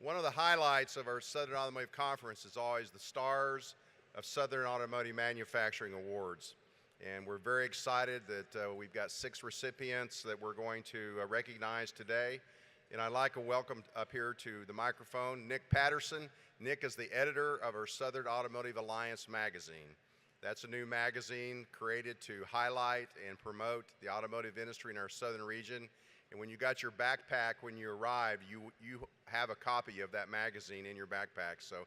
One of the highlights of our Southern Automotive Conference is always the Stars of Southern Automotive Manufacturing Awards. And we're very excited that we've got 6 recipients that we're going to recognize today. And I'd like to welcome up here to the microphone Nick Patterson. Nick is the editor of our Southern Automotive Alliance magazine. That's a new magazine created to highlight and promote the automotive industry in our southern region. And when you got your backpack when you arrived, you have a copy of that magazine in your backpack. So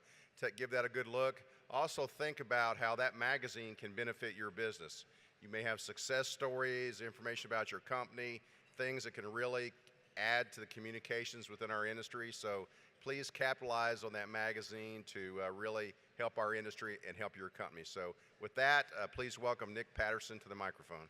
give that a good look. Also think about how that magazine can benefit your business. You may have success stories, information about your company, things that can really add to the communications within our industry. So please capitalize on that magazine to really help our industry and help your company. So with that, please welcome Nick Patterson to the microphone.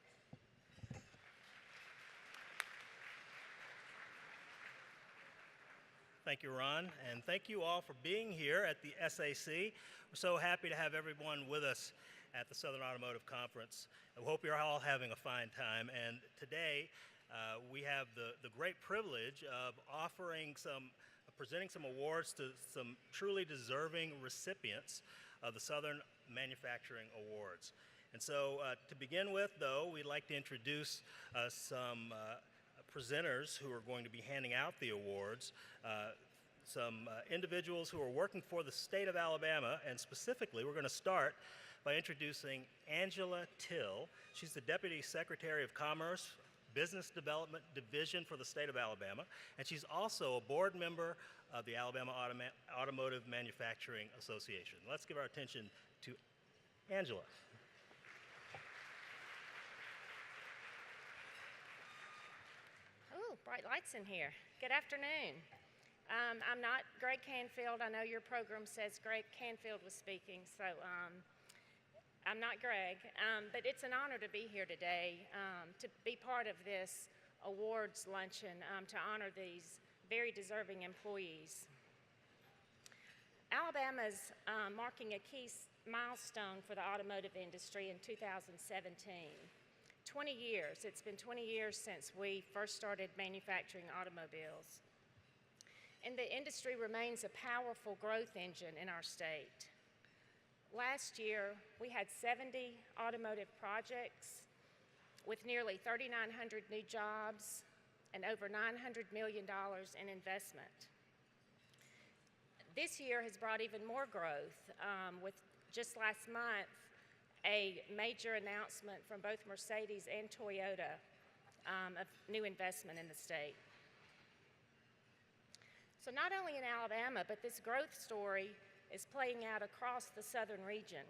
Thank you, Ron, and thank you all for being here at the SAC. We're so happy to have everyone with us at the Southern Automotive Conference. I hope you're all having a fine time, and today we have the great privilege of presenting some awards to some truly deserving recipients of the Southern Manufacturing Awards. And so to begin with, though, we'd like to introduce some presenters who are going to be handing out the awards, some individuals who are working for the state of Alabama, and specifically we're going to start by introducing Angela Till. She's the Deputy Secretary of Commerce, Business Development Division for the state of Alabama, and she's also a board member of the Alabama Automotive Manufacturing Association. Let's give our attention to Angela. Bright lights in here. Good afternoon. I'm not Greg Canfield. I know your program says Greg Canfield was speaking, so I'm not Greg. But it's an honor to be here today, to be part of this awards luncheon to honor these very deserving employees. Alabama's marking a key milestone for the automotive industry in 2017. 20 years. It's been 20 years since we first started manufacturing automobiles. And the industry remains a powerful growth engine in our state. Last year, we had 70 automotive projects with nearly 3,900 new jobs and over $900 million in investment. This year has brought even more growth with just last month a major announcement from both Mercedes and Toyota of new investment in the state. So not only in Alabama, but this growth story is playing out across the southern region.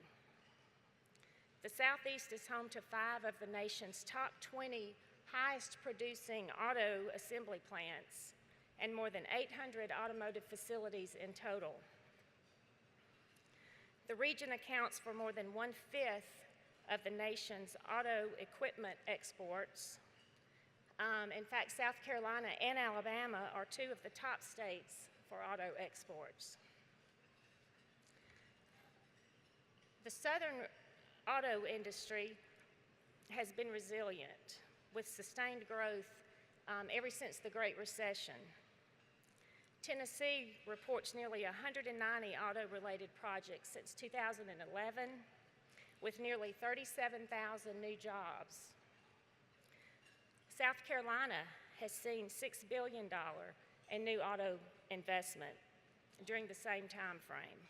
The Southeast is home to 5 of the nation's top 20 highest producing auto assembly plants and more than 800 automotive facilities in total. The region accounts for more than 1/5 of the nation's auto equipment exports. In fact, South Carolina and Alabama are 2 of the top states for auto exports. The southern auto industry has been resilient with sustained growth ever since the Great Recession. Tennessee reports nearly 190 auto-related projects since 2011, with nearly 37,000 new jobs. South Carolina has seen $6 billion in new auto investment during the same time frame.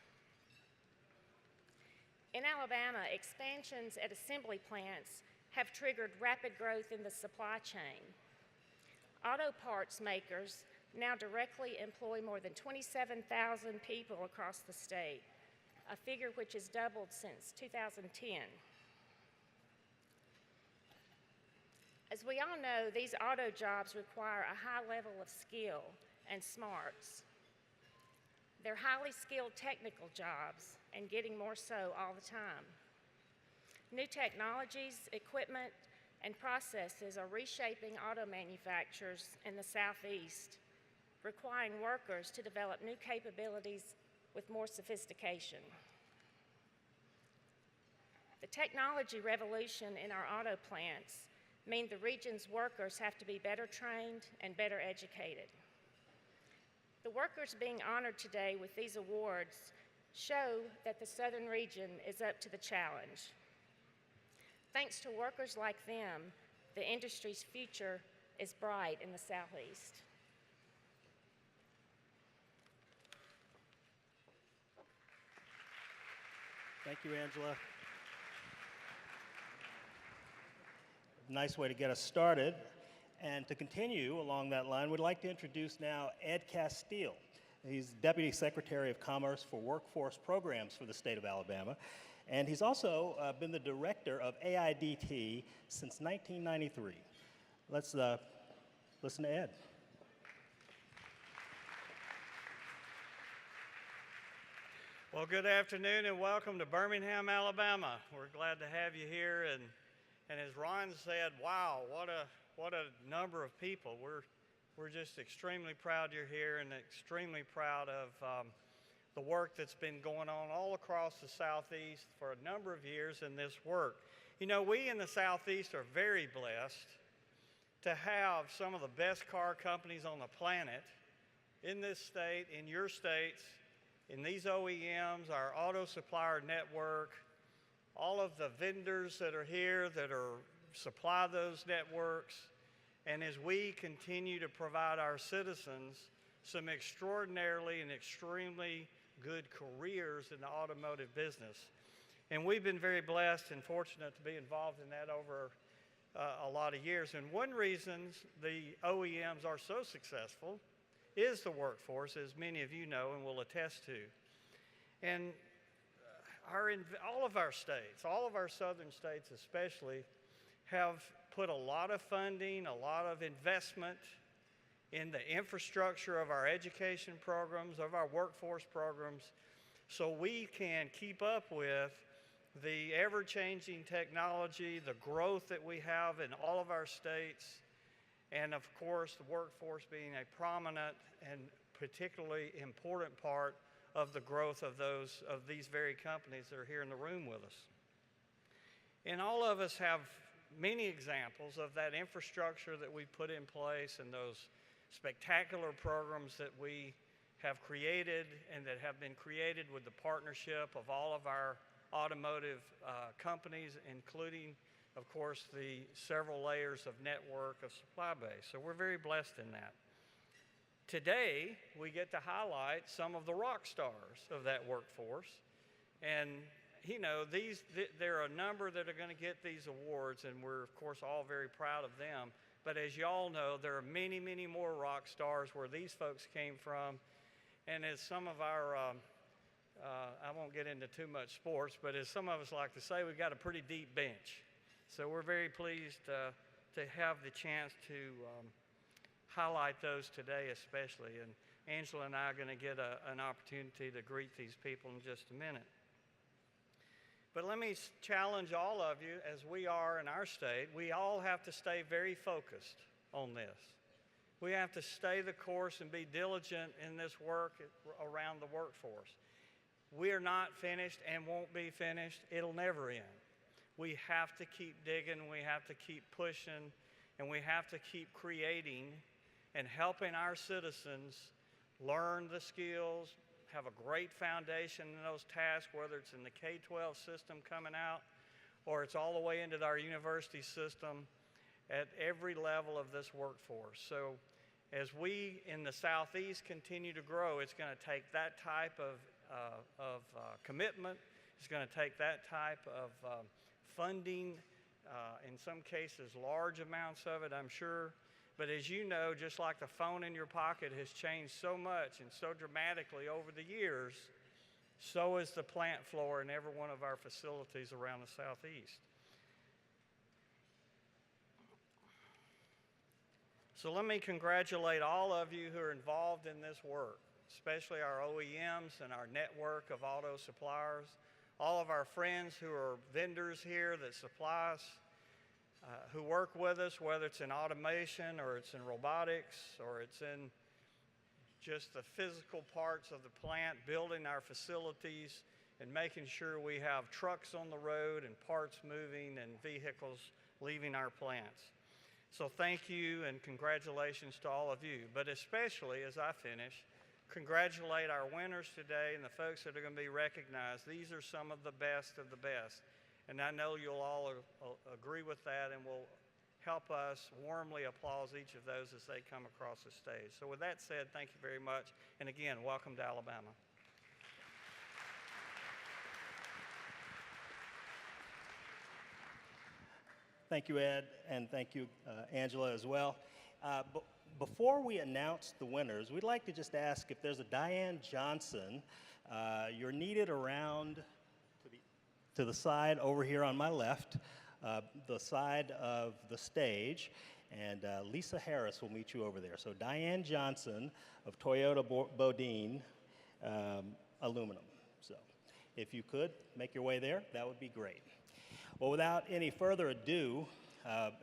In Alabama, expansions at assembly plants have triggered rapid growth in the supply chain. Auto parts makers now directly employ more than 27,000 people across the state, a figure which has doubled since 2010. As we all know, these auto jobs require a high level of skill and smarts. They're highly skilled technical jobs and getting more so all the time. New technologies, equipment, and processes are reshaping auto manufacturers in the Southeast, requiring workers to develop new capabilities with more sophistication. The technology revolution in our auto plants means the region's workers have to be better trained and better educated. The workers being honored today with these awards show that the Southern region is up to the challenge. Thanks to workers like them, the industry's future is bright in the Southeast. Thank you, Angela. Nice way to get us started. And to continue along that line, we'd like to introduce now Ed Castile. He's Deputy Secretary of Commerce for Workforce Programs for the state of Alabama. And he's also been the director of AIDT since 1993. Let's listen to Ed. Well, good afternoon and welcome to Birmingham, Alabama. We're glad to have you here. And as Ron said, wow, what a number of people. We're just extremely proud you're here and extremely proud of the work that's been going on all across the Southeast for a number of years in this work. You know, we in the Southeast are very blessed to have some of the best car companies on the planet in this state, in your states, in these OEMs, our auto supplier network, all of the vendors that are here that supply those networks, and as we continue to provide our citizens some extraordinarily and extremely good careers in the automotive business. And we've been very blessed and fortunate to be involved in that over a lot of years. And one reason the OEMs are so successful is the workforce, as many of you know and will attest to. And all of our states, all of our southern states especially, have put a lot of funding, a lot of investment in the infrastructure of our education programs, of our workforce programs, so we can keep up with the ever-changing technology, the growth that we have in all of our states, and of course the workforce being a prominent and particularly important part of the growth of these very companies that are here in the room with us. And all of us have many examples of that infrastructure that we put in place and those spectacular programs that we have created and that have been created with the partnership of all of our automotive companies, including, of course, the several layers of network of supply base. So we're very blessed in that. Today, we get to highlight some of the rock stars of that workforce. And, you know, there are a number that are going to get these awards, and we're, of course, all very proud of them. But as you all know, there are many, many more rock stars where these folks came from. And as some of our, I won't get into too much sports, but as some of us like to say, we've got a pretty deep bench. So we're very pleased to have the chance to highlight those today especially. And Angela and I are going to get an opportunity to greet these people in just a minute. But let me challenge all of you, as we are in our state, we all have to stay very focused on this. We have to stay the course and be diligent in this work around the workforce. We are not finished and won't be finished. It'll never end. We have to keep digging, we have to keep pushing, and we have to keep creating and helping our citizens learn the skills, have a great foundation in those tasks, whether it's in the K-12 system coming out or it's all the way into our university system at every level of this workforce. So as we in the Southeast continue to grow, it's going to take that type of commitment. It's going to take that type of funding, in some cases large amounts of it, I'm sure. But as you know, just like the phone in your pocket has changed so much and so dramatically over the years, so is the plant floor in every one of our facilities around the Southeast. So let me congratulate all of you who are involved in this work, especially our OEMs and our network of auto suppliers, all of our friends who are vendors here that supply us, who work with us, whether it's in automation or it's in robotics or it's in just the physical parts of the plant, building our facilities and making sure we have trucks on the road and parts moving and vehicles leaving our plants. So thank you and congratulations to all of you. But especially as I finish, congratulate our winners today and the folks that are going to be recognized. These are some of the best of the best. And I know you'll all agree with that and will help us warmly applaud each of those as they come across the stage. So with that said, thank you very much. And again, welcome to Alabama. Thank you, Ed, and thank you, Angela, as well. Before we announce the winners, we'd like to just ask if there's a Diane Johnson. You're needed around to the side over here on my left, the side of the stage, and Lisa Harris will meet you over there. So Diane Johnson of Toyota Bodine Aluminum. So if you could make your way there, that would be great. Well, without any further ado,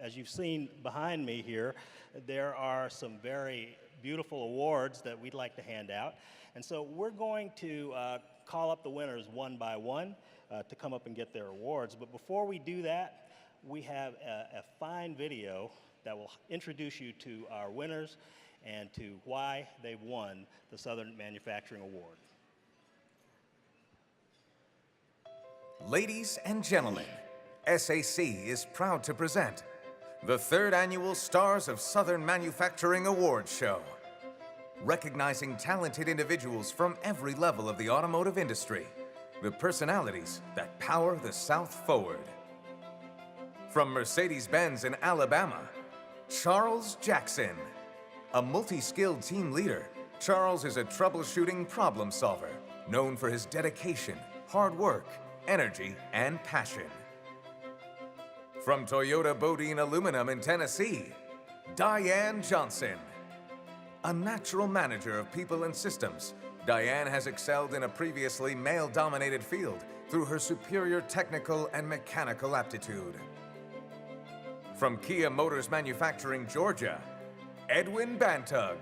as you've seen behind me here, there are some very beautiful awards that we'd like to hand out. And so we're going to call up the winners one by one to come up and get their awards. But before we do that, we have a fine video that will introduce you to our winners and to why they've won the Southern Manufacturing Award. Ladies and gentlemen, SAC is proud to present the 3rd Annual Stars of Southern Manufacturing Awards Show, recognizing talented individuals from every level of the automotive industry, the personalities that power the South forward. From Mercedes-Benz in Alabama, Charles Jackson. A multi-skilled team leader, Charles is a troubleshooting problem solver, known for his dedication, hard work, energy, and passion. From Toyota Bodine Aluminum in Tennessee, Diane Johnson. A natural manager of people and systems, Diane has excelled in a previously male-dominated field through her superior technical and mechanical aptitude. From Kia Motors Manufacturing, Georgia, Edwin Bantug.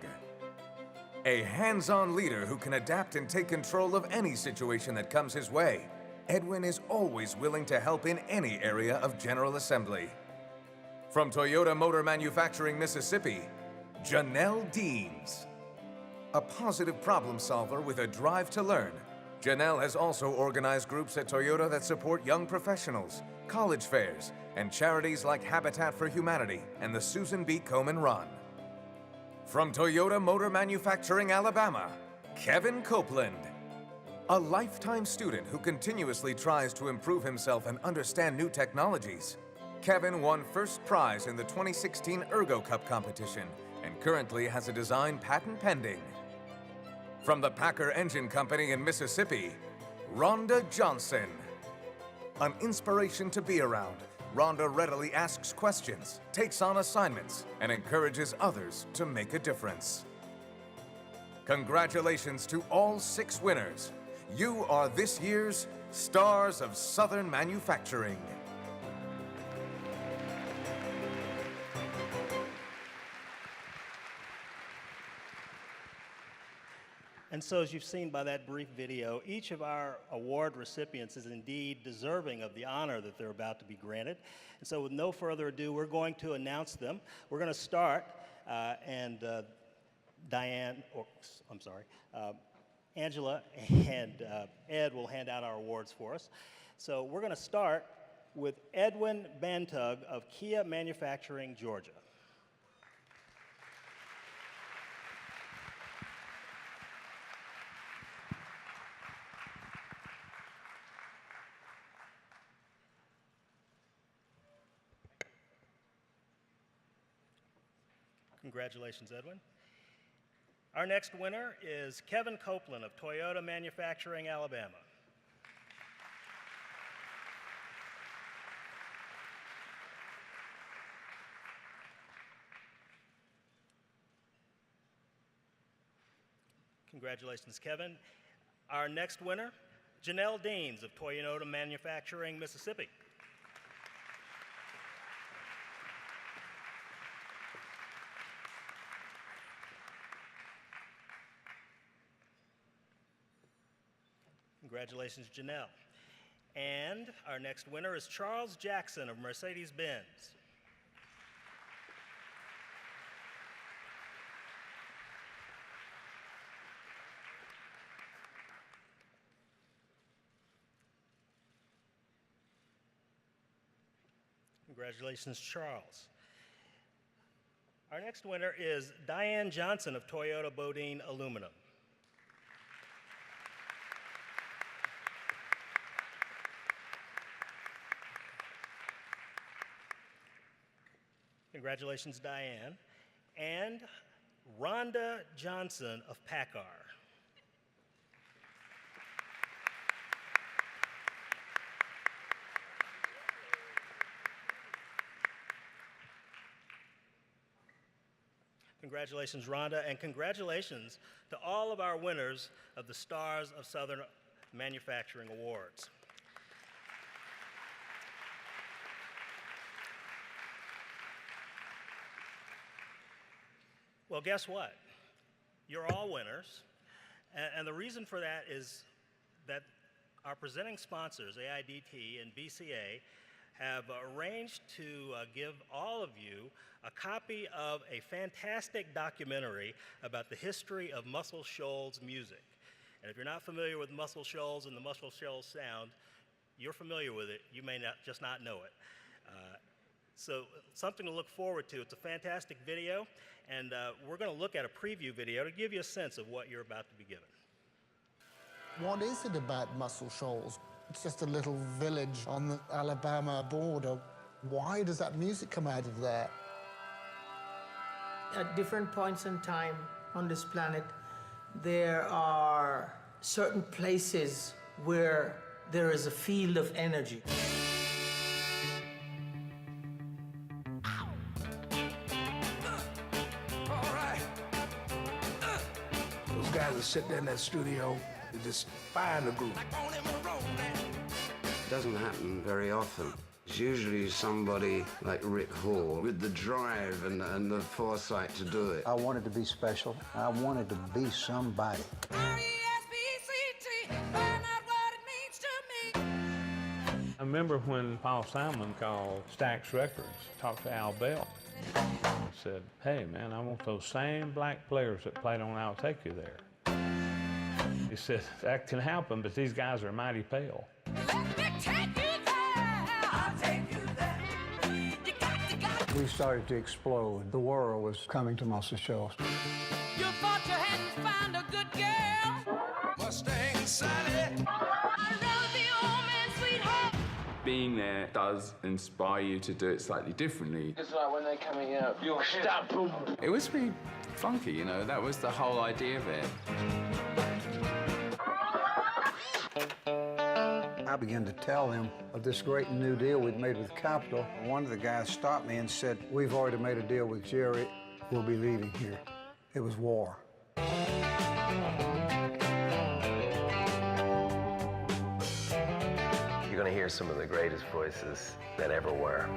A hands-on leader who can adapt and take control of any situation that comes his way, Edwin is always willing to help in any area of General Assembly. From Toyota Motor Manufacturing, Mississippi, Janelle Deans. A positive problem solver with a drive to learn, Janelle has also organized groups at Toyota that support young professionals, college fairs, and charities like Habitat for Humanity and the Susan B. Komen Run. From Toyota Motor Manufacturing, Alabama, Kevin Copeland. A lifetime student who continuously tries to improve himself and understand new technologies. Kevin won first prize in the 2016 Ergo Cup competition and currently has a design patent pending. From the Packer Engine Company in Mississippi, Rhonda Johnson. An inspiration to be around, Rhonda readily asks questions, takes on assignments, and encourages others to make a difference. Congratulations to all 6 winners. You are this year's Stars of Southern Manufacturing. And so, as you've seen by that brief video, each of our award recipients is indeed deserving of the honor that they're about to be granted. And so, with no further ado, we're going to announce them. We're going to start, Angela and Ed will hand out our awards for us. So we're going to start with Edwin Bantug of Kia Manufacturing, Georgia. Congratulations, Edwin. Our next winner is Kevin Copeland of Toyota Manufacturing, Alabama. Congratulations, Kevin. Our next winner, Janelle Deans of Toyota Manufacturing, Mississippi. Congratulations, Janelle. And our next winner is Charles Jackson of Mercedes-Benz. Congratulations, Charles. Our next winner is Diane Johnson of Toyota Bodine Aluminum. Congratulations, Diane. And Rhonda Johnson of PACCAR. Congratulations, Rhonda, and congratulations to all of our winners of the Stars of Southern Manufacturing Awards. Well, guess what? You're all winners, and the reason for that is that our presenting sponsors, AIDT and BCA, have arranged to give all of you a copy of a fantastic documentary about the history of Muscle Shoals music. And if you're not familiar with Muscle Shoals and the Muscle Shoals sound, you're familiar with it. You may just not know it. So something to look forward to. It's a fantastic video, and we're going to look at a preview video to give you a sense of what you're about to be given. What is it about Muscle Shoals? It's just a little village on the Alabama border. Why does that music come out of there? At different points in time on this planet, there are certain places where there is a field of energy. Those guys are sitting there in that studio, they just find a group. It doesn't happen very often. It's usually somebody like Rick Hall with the drive and the foresight to do it. I wanted to be special. I wanted to be somebody. I remember when Paul Simon called Stax Records, talked to Al Bell. Said, hey man, I want those same black players that played on I'll Take You There. He said, that can happen, but these guys are mighty pale. We started to explode. The world was coming to Muscle Shoals. You thought you hadn't found a good girl. Mustang Sally. Being there does inspire you to do it slightly differently. It's like when they're coming out, you'll stop them. It was pretty funky, you know, that was the whole idea of it. I began to tell them of this great new deal we'd made with Capitol. One of the guys stopped me and said, we've already made a deal with Jerry. We'll be leaving here. It was war. You're going to hear some of the greatest voices that ever were.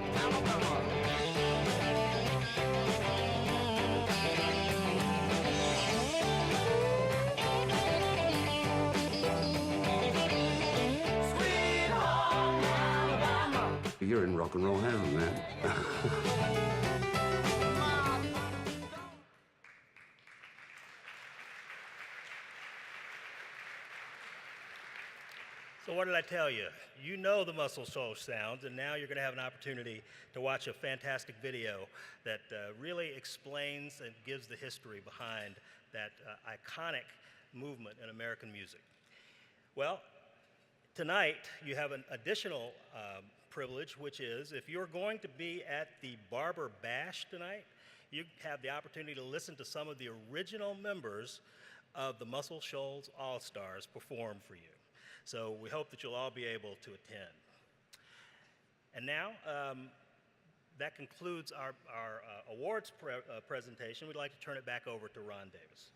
You're in rock and roll hell, man. So what did I tell you? You know the Muscle Shoals sounds, and now you're going to have an opportunity to watch a fantastic video that really explains and gives the history behind that iconic movement in American music. Well, tonight you have an additional privilege, which is if you're going to be at the Barber Bash tonight, you have the opportunity to listen to some of the original members of the Muscle Shoals All-Stars perform for you. So we hope that you'll all be able to attend. And now, that concludes our awards presentation. We'd like to turn it back over to Ron Davis.